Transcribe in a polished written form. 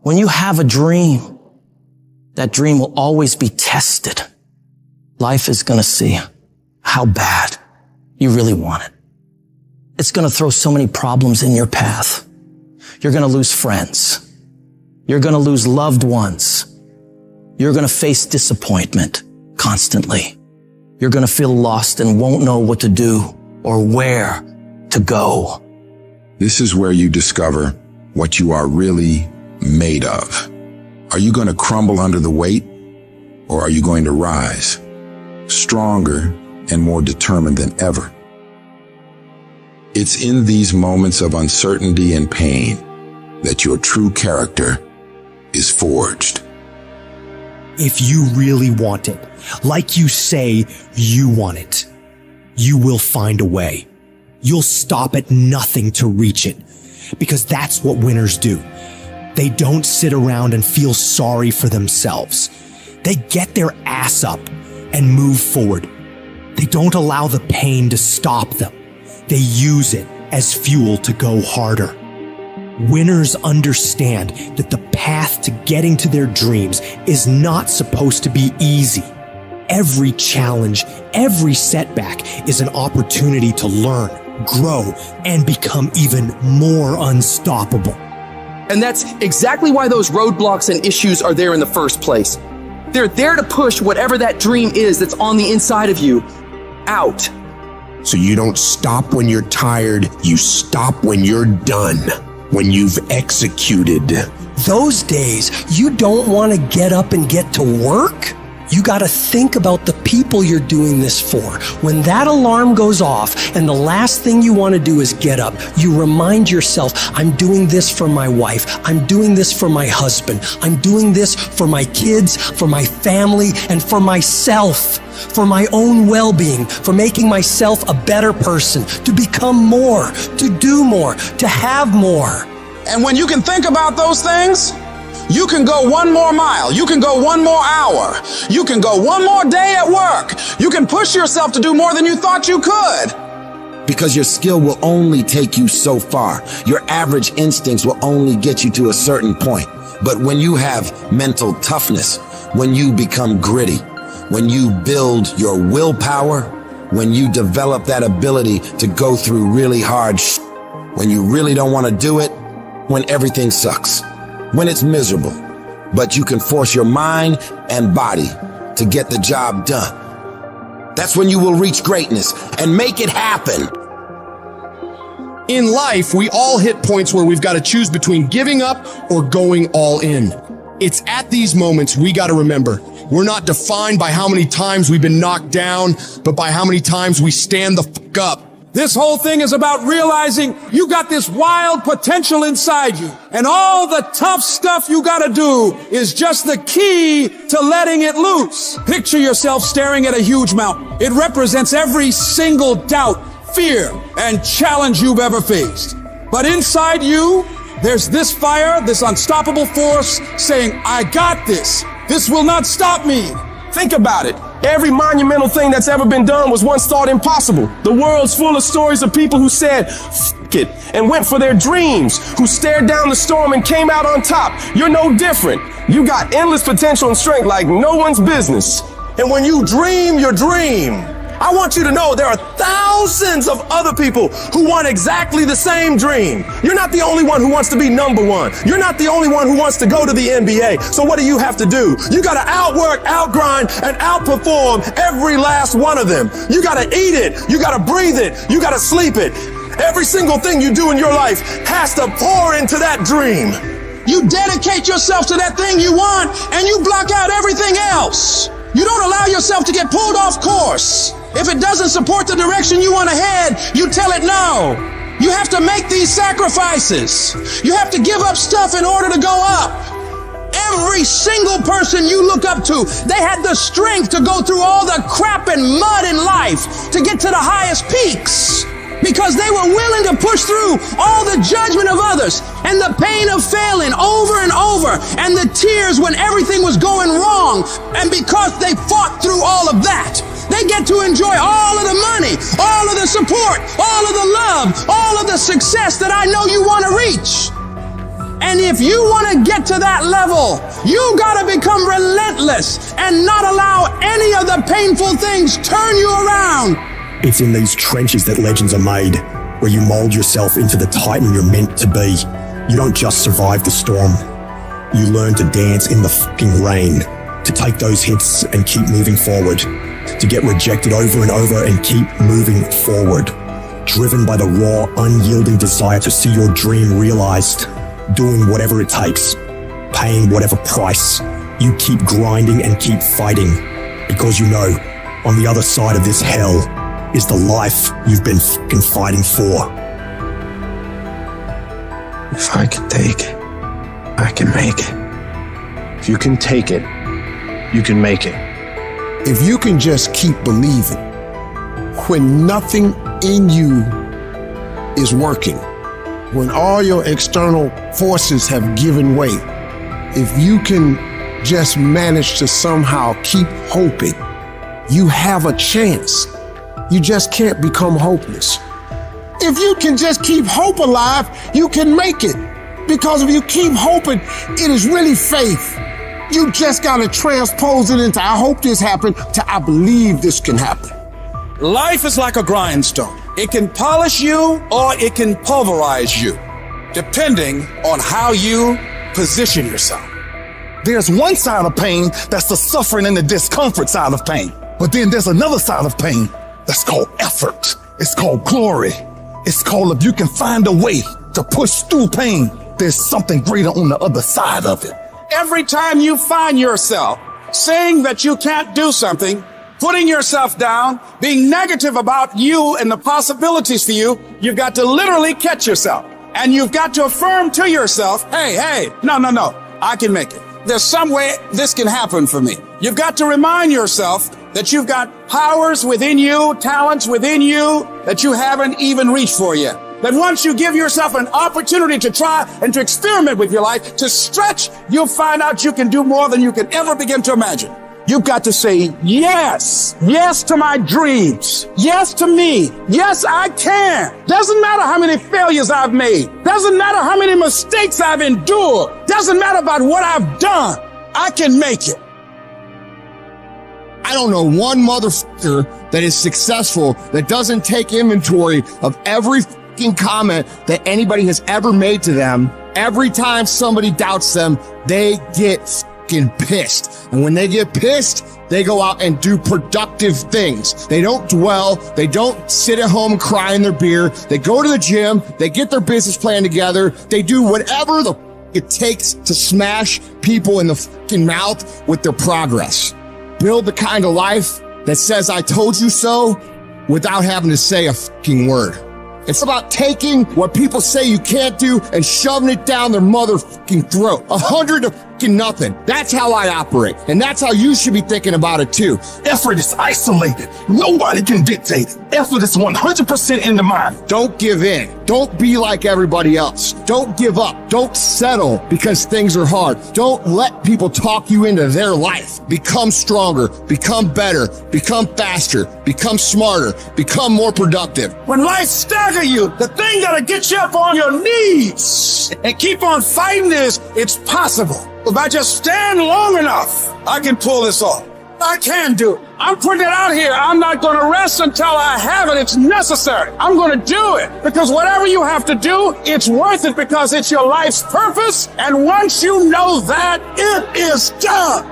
When you have a dream, that dream will always be tested. Life is going to see how bad you really want it. It's going to throw so many problems in your path. You're going to lose friends. You're going to lose loved ones. You're going to face disappointment constantly. You're going to feel lost and won't know what to do or where to go. This is where you discover what you are really made of. Are you going to crumble under the weight, or are you going to rise stronger and more determined than ever? It's in these moments of uncertainty and pain that your true character is forged. If you really want it, like you say you want it, you will find a way. You'll stop at nothing to reach it, because that's what winners do. They don't sit around and feel sorry for themselves. They get their ass up and move forward. They don't allow the pain to stop them. They use it as fuel to go harder. Winners understand that the path to getting to their dreams is not supposed to be easy. Every challenge, every setback is an opportunity to learn, grow, and become even more unstoppable. And that's exactly why those roadblocks and issues are there in the first place. They're there to push whatever that dream is that's on the inside of you out. So you don't stop when you're tired, you stop when you're done, when you've executed. Those days, you don't want to get up and get to work. You got to think about the people you're doing this for. When that alarm goes off and the last thing you want to do is get up, you remind yourself, I'm doing this for my wife. I'm doing this for my husband. I'm doing this for my kids, for my family, and for myself, for my own well-being, for making myself a better person, to become more, to do more, to have more. And when you can think about those things, you can go one more mile. You can go one more hour. You can go one more day at work. You can push yourself to do more than you thought you could. Because your skill will only take you so far. Your average instincts will only get you to a certain point. But when you have mental toughness, when you become gritty, when you build your willpower, when you develop that ability to go through really hard when you really don't want to do it, when everything sucks, when it's miserable, but you can force your mind and body to get the job done. That's when you will reach greatness and make it happen. In life, we all hit points where we've got to choose between giving up or going all in. It's at these moments we got to remember, we're not defined by how many times we've been knocked down, but by how many times we stand the fuck up. This whole thing is about realizing you got this wild potential inside you, and all the tough stuff you gotta do is just the key to letting it loose. Picture yourself staring at a huge mountain. It represents every single doubt, fear, and challenge you've ever faced. But inside you, there's this fire, this unstoppable force saying, I got this. This will not stop me. Think about it. Every monumental thing that's ever been done was once thought impossible. The world's full of stories of people who said, F it, and went for their dreams, who stared down the storm and came out on top. You're no different. You got endless potential and strength like no one's business. And when you dream your dream, I want you to know there are thousands of other people who want exactly the same dream. You're not the only one who wants to be number one. You're not the only one who wants to go to the NBA. So what do you have to do? You got to outwork, outgrind, and outperform every last one of them. You got to eat it. You got to breathe it. You got to sleep it. Every single thing you do in your life has to pour into that dream. You dedicate yourself to that thing you want, and you block out everything else. You don't allow yourself to get pulled off course. If it doesn't support the direction you want to head, you tell it no. You have to make these sacrifices. You have to give up stuff in order to go up. Every single person you look up to, they had the strength to go through all the crap and mud in life to get to the highest peaks. Because they were willing to push through all the judgment of others and the pain of failing over and over and the tears when everything was going wrong. And because they fought through all of that, they get to enjoy all of the money, all of the support, all of the love, all of the success that I know you want to reach. And if you want to get to that level, you got to become relentless and not allow any of the painful things turn you around. It's in these trenches that legends are made, where you mold yourself into the titan you're meant to be. You don't just survive the storm. You learn to dance in the fucking rain, to take those hits and keep moving forward, to get rejected over and over and keep moving forward, driven by the raw, unyielding desire to see your dream realized, doing whatever it takes, paying whatever price. You keep grinding and keep fighting, because you know, on the other side of this hell is the life you've been fucking fighting for. If I can take it, I can make it. If you can take it, you can make it. If you can just keep believing when nothing in you is working, when all your external forces have given way, if you can just manage to somehow keep hoping, you have a chance. You just can't become hopeless. If you can just keep hope alive, you can make it. Because if you keep hoping, it is really faith. You just gotta transpose it into I hope this happened to I believe this can happen. Life is like a grindstone. It can polish you or it can pulverize you, depending on how you position yourself. There's one side of pain that's the suffering and the discomfort side of pain. But then there's another side of pain that's called effort. It's called glory. It's called if you can find a way to push through pain, there's something greater on the other side of it. Every time you find yourself saying that you can't do something, putting yourself down, being negative about you and the possibilities for you, you've got to literally catch yourself. And you've got to affirm to yourself, hey, no, I can make it. There's some way this can happen for me. You've got to remind yourself that you've got powers within you, talents within you that you haven't even reached for yet. That once you give yourself an opportunity to try and to experiment with your life, to stretch, you'll find out you can do more than you can ever begin to imagine. You've got to say yes to my dreams, yes to me, yes I can. Doesn't matter how many failures I've made, doesn't matter how many mistakes I've endured, doesn't matter about what I've done, I can make it. I don't know one motherfucker that is successful that doesn't take inventory of every fucking comment that anybody has ever made to them. Every time somebody doubts them, they get fucking pissed. And when they get pissed, they go out and do productive things. They don't dwell. They don't sit at home and cry in their beer. They go to the gym. They get their business plan together. They do whatever the it takes to smash people in the fucking mouth with their progress. Build the kind of life that says, I told you so, without having to say a fucking word. It's about taking what people say you can't do and shoving it down their motherfucking throat. 100 to fucking nothing. That's how I operate. And that's how you should be thinking about it too. Effort is isolated. Nobody can dictate it. Effort is 100% in the mind. Don't give in. Don't be like everybody else. Don't give up. Don't settle because things are hard. Don't let people talk you into their life. Become stronger. Become better. Become faster. Become smarter. Become more productive. When life staggers you, the thing that'll get you up on your knees and keep on fighting is, it's possible. If I just stand long enough, I can pull this off. I can do it. I'm putting it out here. I'm not going to rest until I have it. It's necessary. I'm going to do it because whatever you have to do, it's worth it because it's your life's purpose. And once you know that, it is done.